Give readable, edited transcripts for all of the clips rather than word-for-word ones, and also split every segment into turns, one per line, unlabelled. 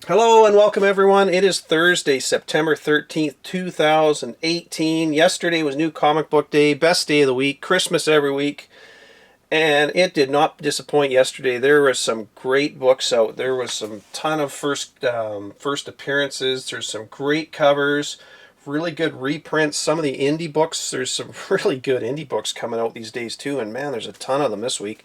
Hello and welcome everyone. It is Thursday, September 13th, 2018. Yesterday was New Comic Book Day, best day of the week, Christmas every week, and it did not disappoint yesterday. There was some great books out. There was some ton of first appearances. There's some great covers, really good reprints. Some of the indie books, there's some really good indie books coming out these days too, and man, there's a ton of them this week.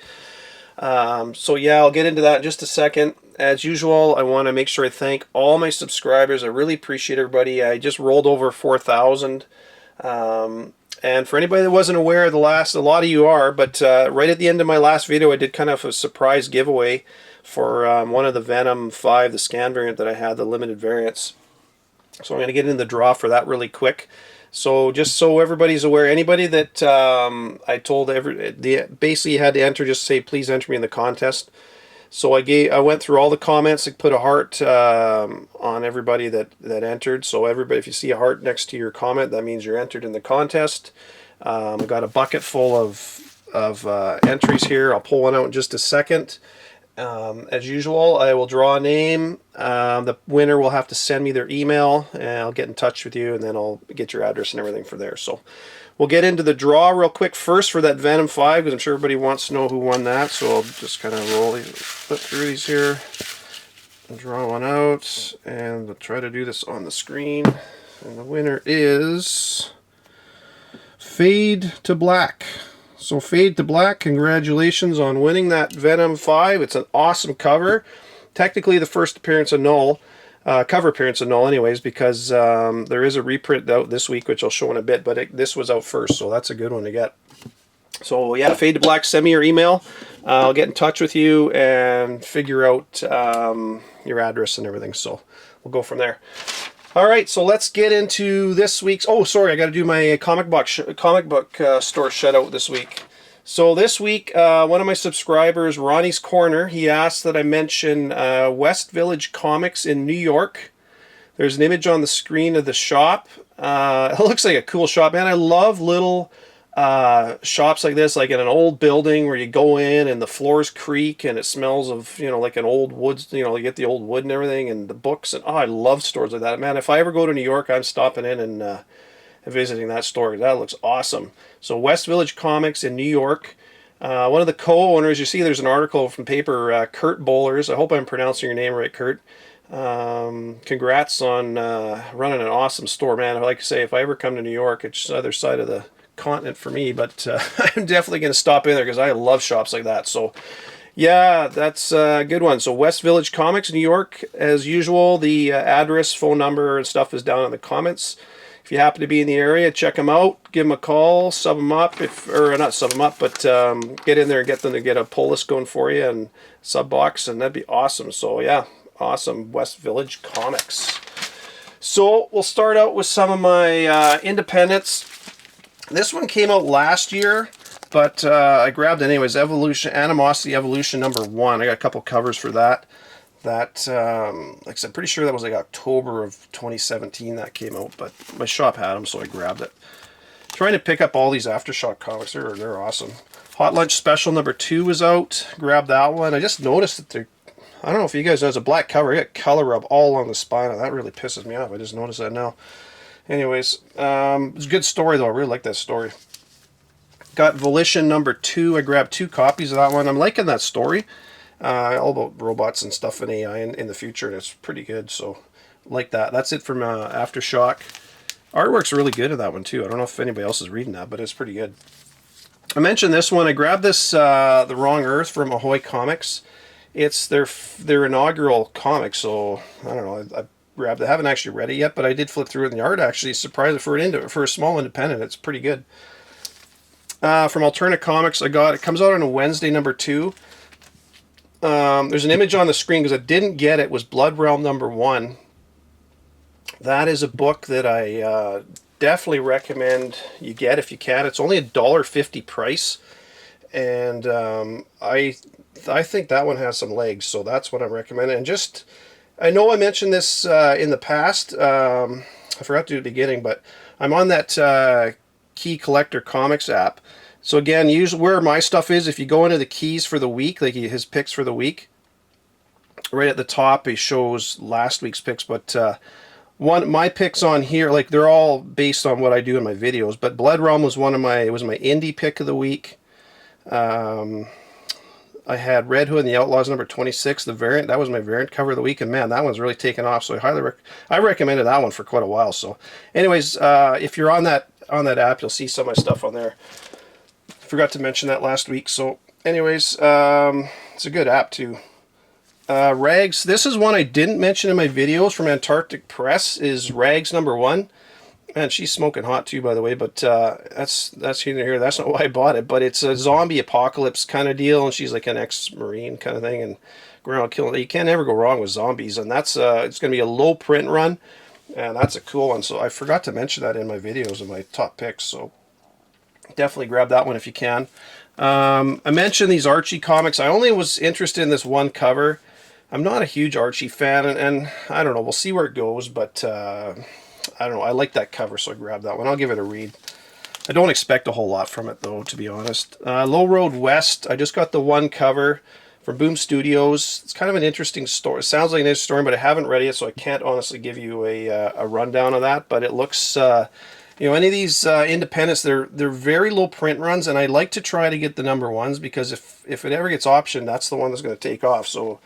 So yeah, I'll get into that in just a second. As usual, I want to make sure I thank all my subscribers. I really appreciate everybody. I just rolled over 4,000. And for anybody that wasn't aware of the last, a lot of you are, but right at the end of my last video, I did kind of a surprise giveaway for one of the Venom 5, the scan variant that I had, the limited variants. So I'm going to get in the draw for that really quick. So just so everybody's aware, anybody that I told basically you had to enter, just say please enter me in the contest. So I went through all the comments. I put a heart on everybody that entered. So everybody, if you see a heart next to your comment, that means you're entered in the contest. I've got a bucket full of entries here. I'll pull one out in just a second. As usual, I will draw a name. The winner will have to send me their email, and I'll get in touch with you, and then I'll get your address and everything for there. So we'll get into the draw real quick first for that Venom 5, because I'm sure everybody wants to know who won that. So I'll just kind of flip through these here, and draw one out, and we'll try to do this on the screen. And the winner is Fade to Black. So Fade to Black, congratulations on winning that Venom 5. It's an awesome cover. Technically the first appearance of Null, cover appearance of Null anyways, because there is a reprint out this week, which I'll show in a bit, but this was out first, so that's a good one to get. So yeah, Fade to Black, send me your email. I'll get in touch with you and figure out your address and everything, so we'll go from there. All right, so let's get into this week's... Oh, sorry, I got to do my comic book store shutout this week. So this week, one of my subscribers, Ronnie's Corner, he asked that I mention West Village Comics in New York. There's an image on the screen of the shop. It looks like a cool shop, man. I love little shops like this, like in an old building where you go in and the floors creak and it smells of, like an old woods, you get the old wood and everything, and the books, and I love stores like that, man. If I ever go to New York, I'm stopping in and visiting that store. That looks awesome. So West Village Comics in New York. One of the co-owners, you see there's an article from paper, Kurt Bowlers. I hope I'm pronouncing your name right, Kurt. Congrats on running an awesome store, man. Like I say, if I ever come to New York, it's the other side of the continent for me, but I'm definitely going to stop in there because I love shops like that. So yeah, that's a good one. So West Village Comics, New York, as usual. The address, phone number, and stuff is down in the comments. If you happen to be in the area, check them out, give them a call, sub them up, or not sub them up, but get in there and get them to get a pull list going for you and sub box, and that'd be awesome. So yeah, awesome, West Village Comics. So we'll start out with some of my independents. This one came out last year, but I grabbed it anyways. Animosity Evolution #1. I got a couple covers for that. Like I said, pretty sure that was like October of 2017 that came out, but my shop had them, so I grabbed it. Trying to pick up all these Aftershock comics. They're awesome. Hot Lunch Special #2 was out. Grabbed that one. I just noticed that they're... I don't know if you guys know, it's a black cover. I got color rub all along the spine, and that really pisses me off. I just noticed that now. Anyways, it's a good story, though. I really like that story. Got Volition #2. I grabbed 2 copies of that one. I'm liking that story. All about robots and stuff and AI in the future, and it's pretty good, so like that. That's it from Aftershock. Artwork's really good in that one, too. I don't know if anybody else is reading that, but it's pretty good. I mentioned this one. I grabbed this, The Wrong Earth from Ahoy Comics. It's their inaugural comic, so I don't know. I grabbed it. I haven't actually read it yet, but I did flip through it, and the art actually is surprising for a small independent. It's pretty good. From Alternate Comics, it comes out on a Wednesday, #2. There's an image on the screen because I didn't get it. Was Blood Realm #1. That is a book that I definitely recommend you get if you can. It's only $1.50 price, and I think that one has some legs, so that's what I'm recommending. And just... I know I mentioned this in the past. I forgot to do it at the beginning, but I'm on that Key Collector Comics app. So again, usually where my stuff is, if you go into the keys for the week, like his picks for the week, right at the top it shows last week's picks, but my picks on here, like, they're all based on what I do in my videos, but Blood Realm was it was my indie pick of the week. I had Red Hood and the Outlaws number 26, the variant. That was my variant cover of the week, and man, that one's really taken off. So I recommended that one for quite a while. So, anyways, if you're on that app, you'll see some of my stuff on there. Forgot to mention that last week. So, anyways, it's a good app too. Rags. This is one I didn't mention in my videos from Antarctic Press. Is Rags number 1. Man, she's smoking hot too, by the way, but that's here and here. That's not why I bought it, but it's a zombie apocalypse kind of deal, and she's like an ex-Marine kind of thing, and going around killing. You can't ever go wrong with zombies, and that's it's going to be a low print run, and that's a cool one. So I forgot to mention that in my videos of my top picks, so definitely grab that one if you can. I mentioned these Archie comics. I only was interested in this one cover. I'm not a huge Archie fan, and I don't know. We'll see where it goes, but I don't know. I like that cover, so I grabbed that one. I'll give it a read. I don't expect a whole lot from it, though, to be honest. Low Road West. I just got the one cover from Boom Studios. It's kind of an interesting story. It sounds like an interesting story, but I haven't read it yet, so I can't honestly give you a rundown of that. But it looks, you know, any of these independents, they're very low print runs, and I like to try to get the number 1s, because if it ever gets optioned, that's the one that's going to take off. So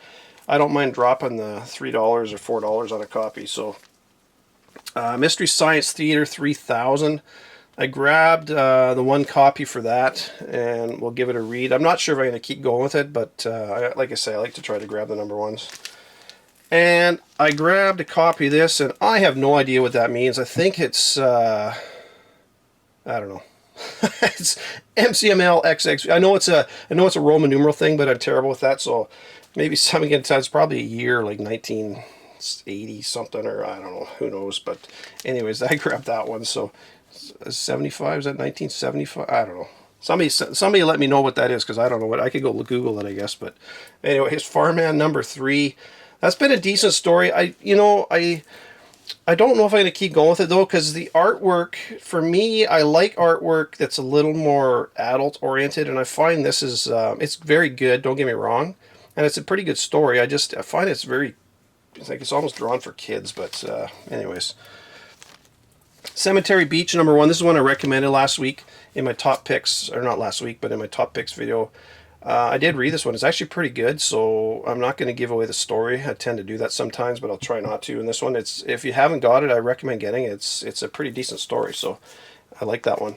I don't mind dropping the $3 or $4 on a copy. So Mystery Science Theater 3000. I grabbed the one copy for that, and we'll give it a read. I'm not sure if I'm going to keep going with it, but like I say, I like to try to grab the number 1s. And I grabbed a copy of this, and I have no idea what that means. I think it's, I don't know. It's MCML XX. I know it's a Roman numeral thing, but I'm terrible with that, so maybe something inside. It's probably a year, like 1980 something, or I don't know, who knows. But anyways, I grabbed that one. So 75, is that 1975? I don't know. Somebody let me know what that is, because I don't know what. I could go Google it, I guess. But anyways, Farman number 3. That's been a decent story. I don't know if I'm going to keep going with it, though, because the artwork, for me, I like artwork that's a little more adult oriented, and I find this is it's very good, don't get me wrong, and it's a pretty good story. I find it's like it's almost drawn for kids. But anyways, Cemetery Beach number 1. This is one I recommended last week in my top picks, or not last week, but in my top picks video. I did read this one. It's actually pretty good, so I'm not going to give away the story. I tend to do that sometimes, but I'll try not to. And this one, if you haven't got it, I recommend getting it. It's a pretty decent story, so I like that one.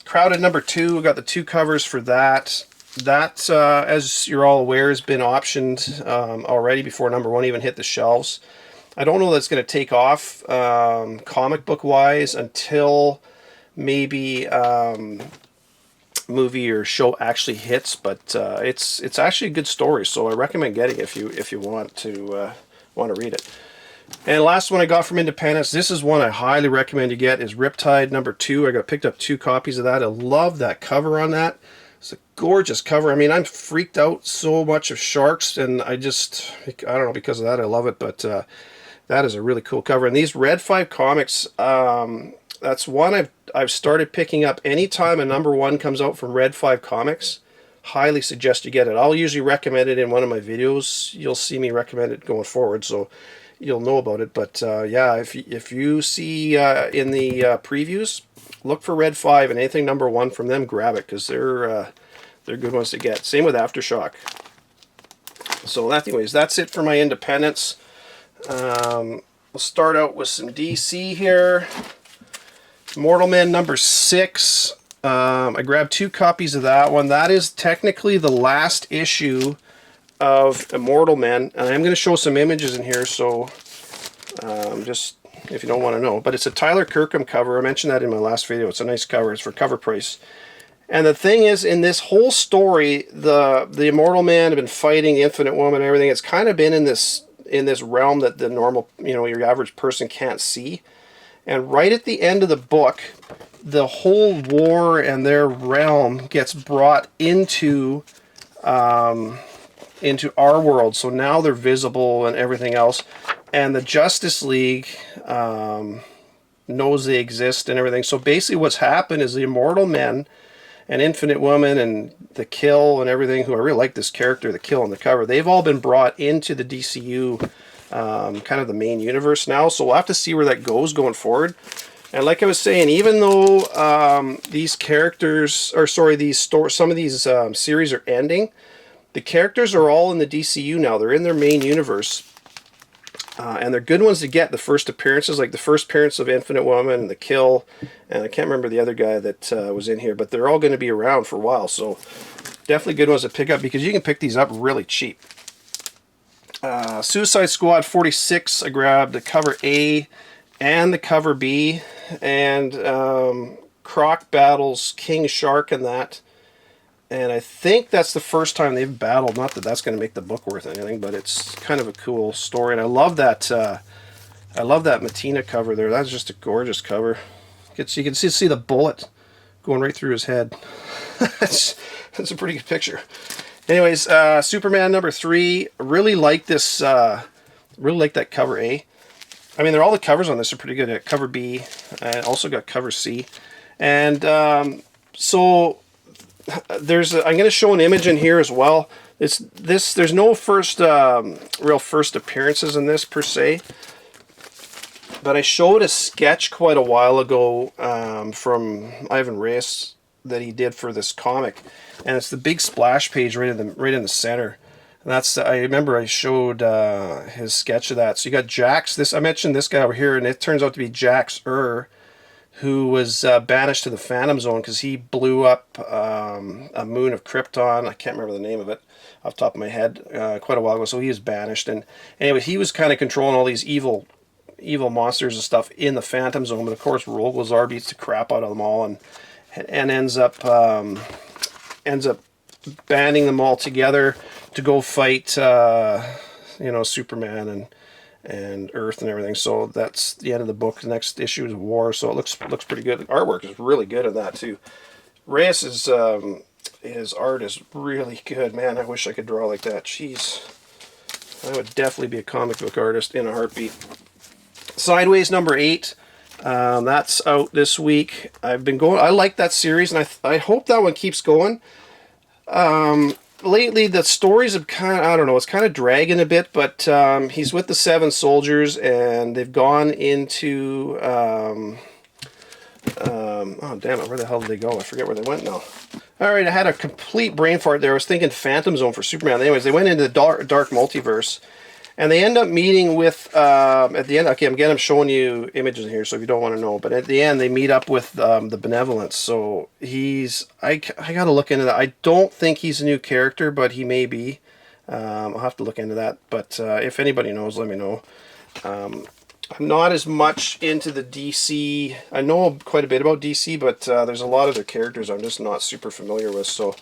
Crowded number 2. We got the 2 covers for that. That, as you're all aware, has been optioned already before number 1 even hit the shelves. I don't know that's going to take off comic book wise until maybe movie or show actually hits, but it's actually a good story, so I recommend getting it if you want to read it. And the last one I got from Independence, this is one I highly recommend you get, is Riptide number 2. I picked up 2 copies of that. I love that cover on that. It's a gorgeous cover. I mean, I'm freaked out so much of sharks, and I don't know, because of that I love it, but that is a really cool cover. And these Red 5 comics, that's one I've started picking up anytime a number 1 comes out from Red 5 Comics. Highly suggest you get it. I'll usually recommend it in one of my videos. You'll see me recommend it going forward, so you'll know about it. But yeah, if you see in the previews, look for Red 5, and anything number 1 from them, grab it, because they're good ones to get. Same with Aftershock. So anyways, that's it for my independents. We'll start out with some DC here. Mortal Men number 6. I grabbed 2 copies of that one. That is technically the last issue of Immortal Men, and I'm going to show some images in here, so just if you don't want to know. But it's a Tyler Kirkham cover. I mentioned that in my last video. It's a nice cover. It's for cover price. And the thing is, in this whole story, the Immortal Men have been fighting the Infinite Woman and everything. It's kind of been in this realm that the normal, your average person can't see. And right at the end of the book, the whole war and their realm gets brought into our world. So now they're visible and everything else. And the Justice League knows they exist and everything. So basically what's happened is the Immortal Men and Infinite Woman and the Kill and everything, who I really like this character, the Kill on the cover, they've all been brought into the DCU, kind of the main universe now. So we'll have to see where that goes going forward. And like I was saying, even though these characters, or sorry, some of these series are ending, the characters are all in the DCU now. They're in their main universe. And they're good ones to get, the first appearances, like the first appearance of Infinite Woman and the Kill, and I can't remember the other guy that was in here, but they're all going to be around for a while, so definitely good ones to pick up, because you can pick these up really cheap. Suicide Squad 46, I grabbed the cover A and the cover B, and Croc battles King Shark in that. And I think that's the first time they've battled. Not that that's going to make the book worth anything, but it's kind of a cool story. And I love that. I love that Matina cover there. That's just a gorgeous cover. You can see the bullet going right through his head. that's a pretty good picture. Anyways, Superman number 3. Really like this. Really like that cover A. I mean, all the covers on this are pretty good. Cover B. I also got cover C, and so. I'm going to show an image in here as well. There's no real first appearances in this per se, but I showed a sketch quite a while ago from Ivan Reyes that he did for this comic, and it's the big splash page right in the center. And I remember I showed his sketch of that. So you got Jax. I mentioned this guy over here, and it turns out to be Jax who was banished to the Phantom Zone because he blew up a moon of Krypton. I can't remember the name of it off the top of my head, quite a while ago. So he was banished, and anyway, he was kind of controlling all these evil monsters and stuff in the Phantom Zone. But of course, Rogolzar beats the crap out of them all, and ends up banding them all together to go fight, Superman and Earth and everything. So that's the end of the book. The next issue is War, so it looks pretty good. The artwork is really good in that too. Reyes his art is really good. Man, I wish I could draw like that. Jeez, I would definitely be a comic book artist in a heartbeat. Sideways number 8. That's out this week. I like that series, and I hope that one keeps going. Lately, the stories have it's kind of dragging a bit, but he's with the 7 soldiers, and they've gone into, oh damn it, where the hell did they go? I forget where they went now. Alright, I had a complete brain fart there. I was thinking Phantom Zone for Superman. Anyways, they went into the dark multiverse, and they end up meeting with, at the end, okay, I'm showing you images here, so if you don't want to know, but at the end, they meet up with the Benevolence. So I got to look into that. I don't think he's a new character, but he may be. I'll have to look into that, but if anybody knows, let me know. I'm not as much into the DC. I know quite a bit about DC, but there's a lot of their characters I'm just not super familiar with. So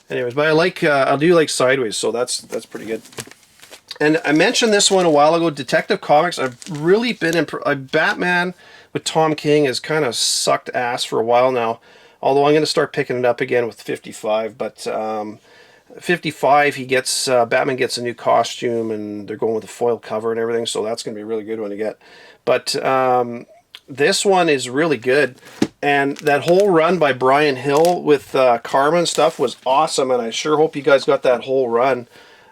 anyways, but I do like Sideways, so that's pretty good. And I mentioned this one a while ago, Detective Comics. I've really been Batman with Tom King has kind of sucked ass for a while now. Although I'm going to start picking it up again with 55. But 55, Batman gets a new costume, and they're going with a foil cover and everything. So that's going to be a really good one to get. But this one is really good. And that whole run by Brian Hill with Karma and stuff was awesome. And I sure hope you guys got that whole run.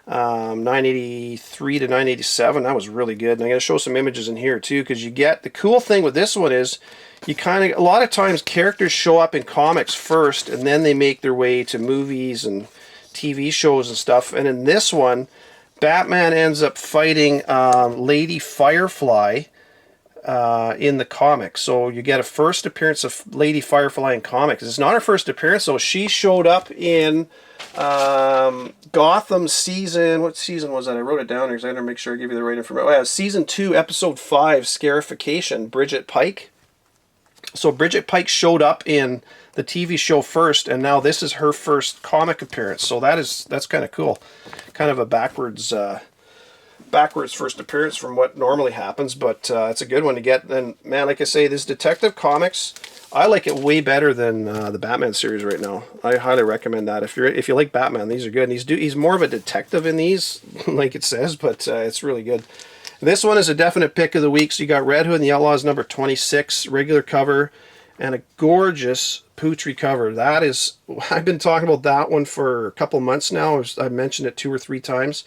983 to 987, that was really good. And I'm going to show some images in here too, because the cool thing with this one is a lot of times characters show up in comics first, and then they make their way to movies and TV shows and stuff. And in this one, Batman ends up fighting Lady Firefly in the comics. So you get a first appearance of Lady Firefly in comics. It's not her first appearance, so she showed up in Gotham season, what season was that? I wrote it down here because I had to make sure I give you the right information. Oh, yeah, season 2, episode 5, Scarification, Bridget Pike. So Bridget Pike showed up in the TV show first, and now this is her first comic appearance. So that's kind of cool. Kind of a backwards first appearance from what normally happens, but it's a good one to get. And man, like I say, this Detective Comics, I like it way better than the Batman series right now. I highly recommend that. If you like Batman, these are good. And he's more of a detective in these, like it says, but it's really good. This one is a definite pick of the week. So you got Red Hood and the Outlaws number 26, regular cover, and a gorgeous Putri cover. That is, I've been talking about that one for a couple months now. I've mentioned it 2 or 3 times.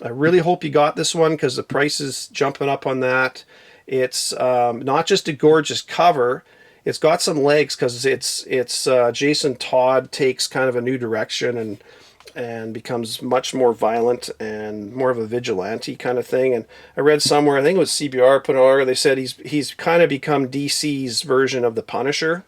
I really hope you got this one because the price is jumping up on that. It's not just a gorgeous cover. It's got some legs because it's Jason Todd takes kind of a new direction and becomes much more violent and more of a vigilante kind of thing. And I read somewhere, I think it was CBR put on, they said he's kind of become DC's version of the Punisher.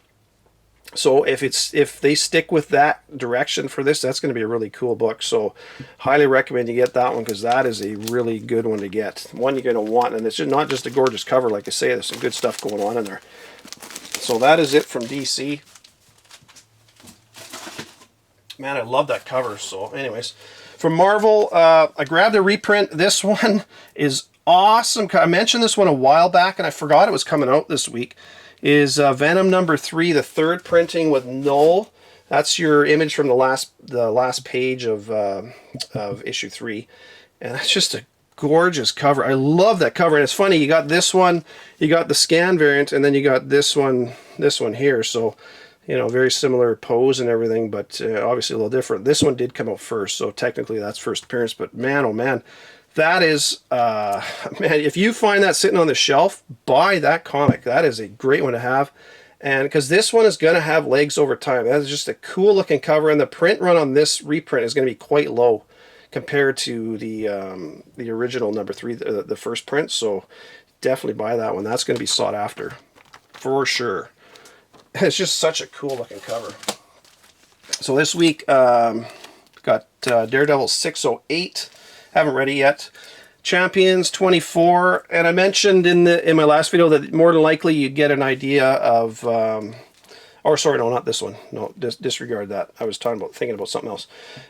So if they stick with that direction for this, that's going to be a really cool book. So highly recommend you get that one because that is a really good one to get. One you're going to want, and it's not just a gorgeous cover, like I say, there's some good stuff going on in there. So that is it from DC. Man, I love that cover. So anyways, from Marvel, I grabbed a reprint. This one is awesome. I mentioned this one a while back, and I forgot it was coming out this week. Is Venom #3, the 3rd printing with Null. That's your image from the last page of issue 3, and that's just a gorgeous cover. I love that cover, and it's funny. You got this one, you got the scan variant, and then you got this one here. So, you know, very similar pose and everything, but obviously a little different. This one did come out first, so technically that's first appearance. But man, oh man. That is, man, if you find that sitting on the shelf, buy that comic. That is a great one to have. And because this one is going to have legs over time. That is just a cool looking cover. And the print run on this reprint is going to be quite low compared to the original #3, the first print. So definitely buy that one. That's going to be sought after for sure. It's just such a cool looking cover. So this week, got Daredevil 608. Haven't read it yet. Champions 24, and I mentioned in my last video that more than likely you'd get an idea of, or sorry, no, not this one. No, disregard that. I was thinking about something else.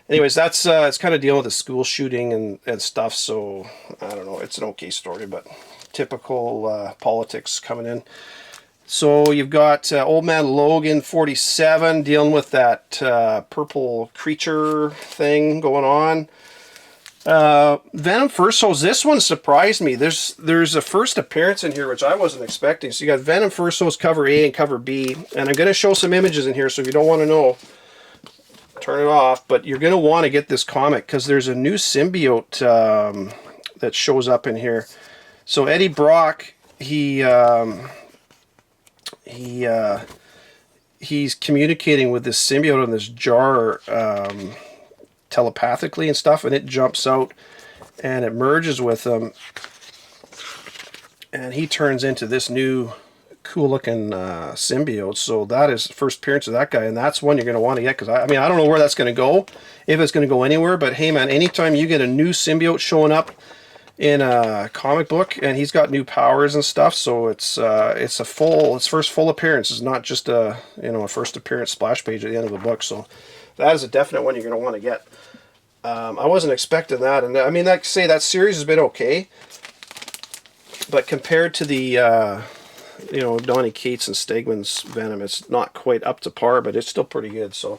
Anyways, that's it's kind of dealing with a school shooting and stuff. So I don't know. It's an okay story, but typical politics coming in. So you've got Old Man Logan 47 dealing with that purple creature thing going on. Venom First Souls, this one surprised me. There's a first appearance in here which I wasn't expecting. So you got Venom First Souls cover A and cover B, and I'm going to show some images in here, so if you don't want to know, turn it off. But you're going to want to get this comic because there's a new symbiote that shows up in here. So Eddie Brock, he's communicating with this symbiote in this jar telepathically and stuff, and it jumps out and it merges with him, and he turns into this new cool looking symbiote. So that is the first appearance of that guy, and that's one you're going to want to get because I mean I don't know where that's going to go, if it's going to go anywhere, but hey man, anytime you get a new symbiote showing up in a comic book and he's got new powers and stuff, so it's first full appearance. It's not just a first appearance splash page at the end of the book. So that is a definite one you're going to want to get. I wasn't expecting that, and I mean, like I say, that series has been okay, but compared to the Donny Cates and Stegman's Venom, it's not quite up to par, but it's still pretty good. So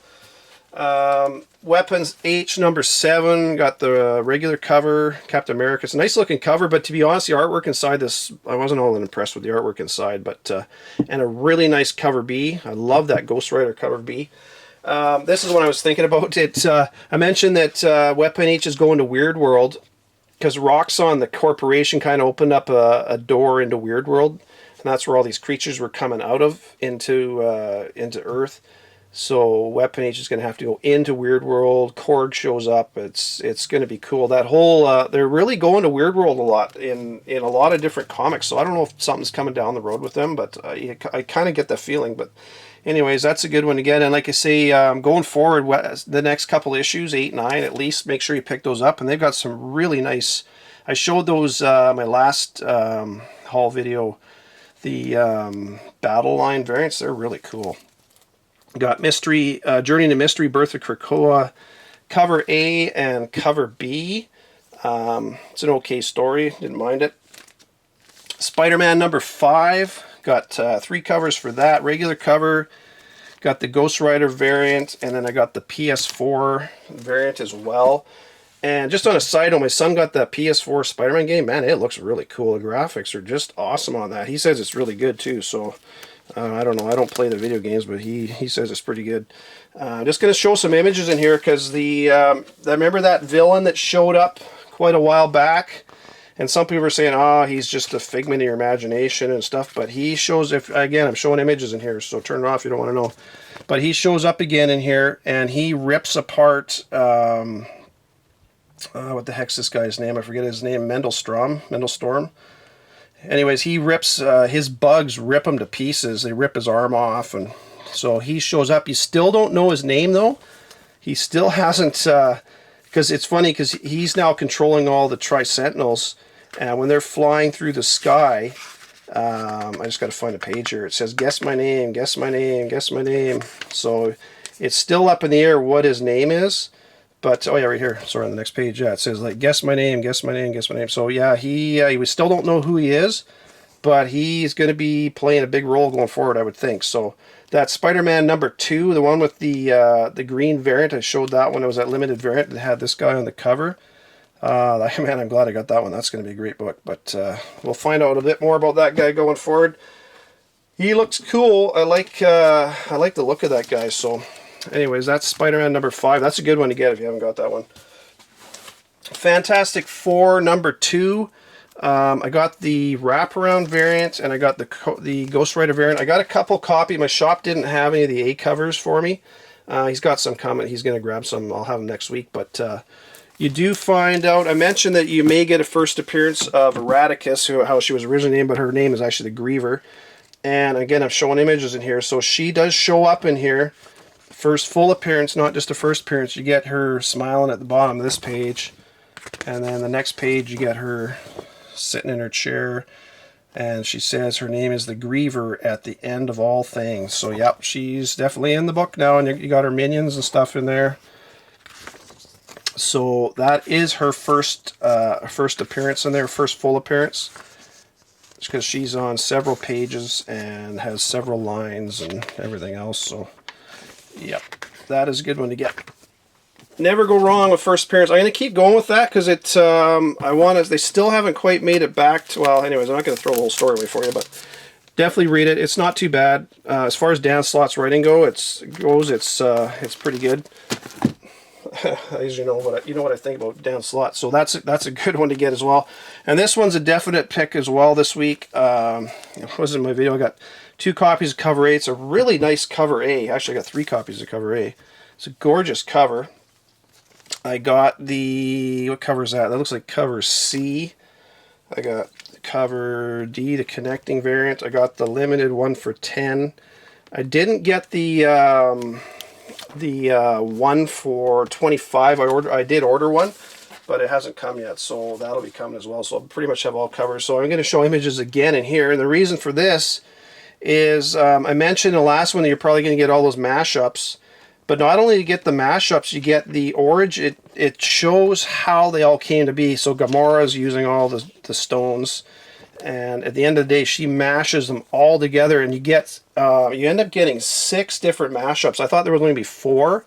Weapons H #7 got the regular cover, Captain America. It's a nice looking cover, but to be honest, the artwork inside this, I wasn't all that impressed with the artwork inside, but and a really nice cover B. I love that Ghost Rider cover B. This is what I was thinking about. I mentioned that Weapon H is going to Weird World because Roxxon, the corporation, kind of opened up a door into Weird World, and that's where all these creatures were coming out of into Earth. So Weapon H is going to have to go into Weird World. Korg shows up. It's going to be cool. That whole they're really going to Weird World a lot in a lot of different comics. So I don't know if something's coming down the road with them, but I kind of get the feeling. But anyways, that's a good one to get. And like I say, going forward, the next couple issues, 8, 9 at least, make sure you pick those up. And they've got some really nice. I showed those my last haul video. The battle line variants, they're really cool. Got Mystery, Journey to Mystery, Birth of Krakoa, cover A and cover B. It's an okay story, didn't mind it. Spider-Man #5, got 3 covers for that. Regular cover, got the Ghost Rider variant, and then I got the PS4 variant as well. And just on a side note, my son got the PS4 Spider-Man game. Man, it looks really cool. The graphics are just awesome on that. He says it's really good too, so I don't know. I don't play the video games, but he says it's pretty good. I'm just going to show some images in here because I remember that villain that showed up quite a while back, and some people are saying, "Oh, he's just a figment of your imagination and stuff." But he shows. If again, I'm showing images in here, so turn it off if you don't want to know. But he shows up again in here, and he rips apart. What the heck's this guy's name? I forget his name. Mendelstorm. Anyways, he rips his bugs rip him to pieces. They rip his arm off, and so he shows up. You still don't know his name though. He still hasn't, because it's funny because he's now controlling all the Tri-Sentinels, and when they're flying through the sky, I just got to find a page here. It says, "Guess my name, guess my name, guess my name." So it's still up in the air what his name is. But, oh yeah, right here. Sorry, on the next page. Yeah, it says, like, guess my name, guess my name, guess my name. So, yeah, we still don't know who he is, but he's going to be playing a big role going forward, I would think. So, that's Spider-Man #2, the one with the green variant. I showed that one. It was that limited variant that had this guy on the cover. Man, I'm glad I got that one. That's going to be a great book. But we'll find out a bit more about that guy going forward. He looks cool. I like the look of that guy, so... Anyways, that's Spider-Man #5. That's a good one to get if you haven't got that one. Fantastic Four #2. I got the wraparound variant, and I got the Ghost Rider variant. I got a couple copies. My shop didn't have any of the A covers for me. He's got some coming. He's going to grab some. I'll have them next week. But you do find out. I mentioned that you may get a first appearance of Eradicus, how she was originally named, but her name is actually the Griever. And again, I'm showing images in here. So she does show up in here. First full appearance, not just a first appearance. You get her smiling at the bottom of this page, and then the next page you get her sitting in her chair, and she says her name is the Griever at the end of all things. So yep, she's definitely in the book now, and you got her minions and stuff in there. So that is her first appearance in there, first full appearance, because she's on several pages and has several lines and everything else. So yep, that is a good one to get. Never go wrong with first appearance. I'm going to keep going with that because it's, they still haven't quite made it back to, well, anyways, I'm not going to throw the whole story away for you, but definitely read it. It's not too bad. As far as Dan Slott's writing it's pretty good. As you know what I think about Dan Slott, so that's a good one to get as well. And this one's a definite pick as well this week. It was in my video. I got 2 copies of cover A. It's a really nice cover A. Actually, I got 3 copies of cover A. It's a gorgeous cover. I got what cover is that? That looks like cover C. I got cover D, the connecting variant. I got the limited one for 10. I didn't get the one for 25. I did order one, but it hasn't come yet, so that'll be coming as well. So I pretty much have all covers. So I'm going to show images again in here, and the reason for this is I mentioned in the last one that you're probably going to get all those mashups, but not only do you get the mashups, you get the origin. It shows how they all came to be. So Gamora's using all the stones, and at the end of the day, she mashes them all together, and you end up getting 6 different mashups. I thought there was going to be 4,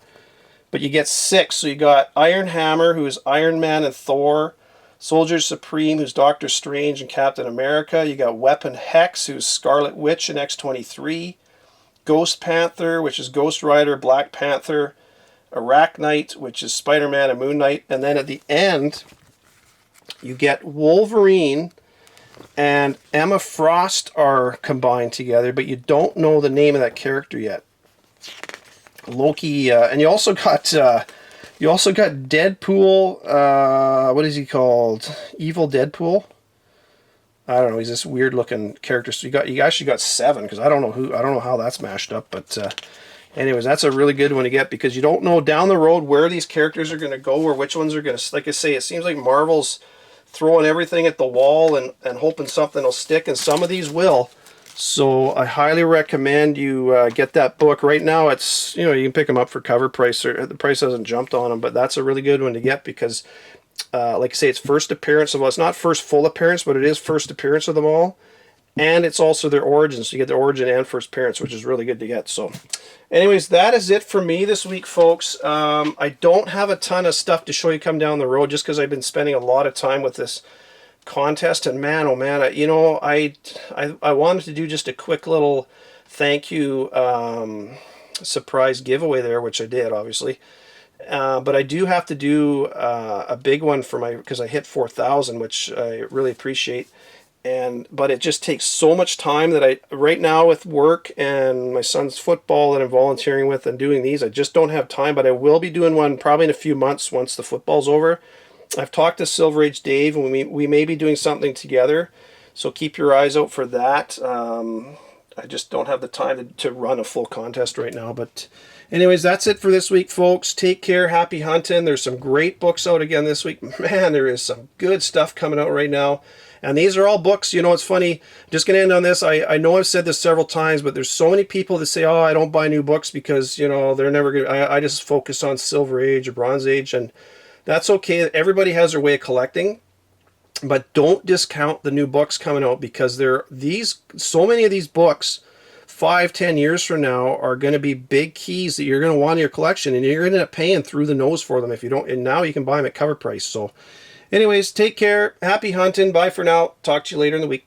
but you get 6. So you got Iron Hammer, who is Iron Man and Thor. Soldier Supreme, who's Doctor Strange and Captain America. You got Weapon Hex, who's Scarlet Witch and X-23. Ghost Panther, which is Ghost Rider, Black Panther. Arachnite, which is Spider-Man and Moon Knight. And then at the end, you get Wolverine and Emma Frost are combined together, but you don't know the name of that character yet. Loki, and you also got Deadpool. What is he called? Evil Deadpool. I don't know. He's this weird looking character. So you actually got 7, because I don't know how that's mashed up. But anyways, that's a really good one to get, because you don't know down the road where these characters are going to go, or which ones are going to. Like I say, it seems like Marvel's throwing everything at the wall and hoping something will stick, and some of these will. So I highly recommend you get that book. Right now, it's, you can pick them up for cover price, or the price hasn't jumped on them, but that's a really good one to get, because like I say, it's first appearance of, well, it's not first full appearance, but it is first appearance of them all, and it's also their origins. So you get the origin and first appearance, which is really good to get. So anyways, that is it for me this week, folks. I don't have a ton of stuff to show you come down the road, just because I've been spending a lot of time with this contest, and man, oh man, I wanted to do just a quick little thank you surprise giveaway there, which I did, obviously. But I do have to do a big one for because I hit 4,000, which I really appreciate. But it just takes so much time that right now with work and my son's football that I'm volunteering with and doing these, I just don't have time. But I will be doing one probably in a few months once the football's over. I've talked to Silver Age Dave, and we may be doing something together. So keep your eyes out for that. I just don't have the time to run a full contest right now. But anyways, that's it for this week, folks. Take care. Happy hunting. There's some great books out again this week. Man, there is some good stuff coming out right now. And these are all books. You know, it's funny. Just going to end on this. I know I've said this several times, but there's so many people that say, oh, I don't buy new books because, you know, they're never going to. I just focus on Silver Age or Bronze Age. And that's okay. Everybody has their way of collecting. But don't discount the new books coming out, because so many of these books 5-10 years from now are going to be big keys that you're going to want in your collection, and you're going to end up paying through the nose for them if you don't. And now you can buy them at cover price. So anyways, take care. Happy hunting. Bye for now. Talk to you later in the week.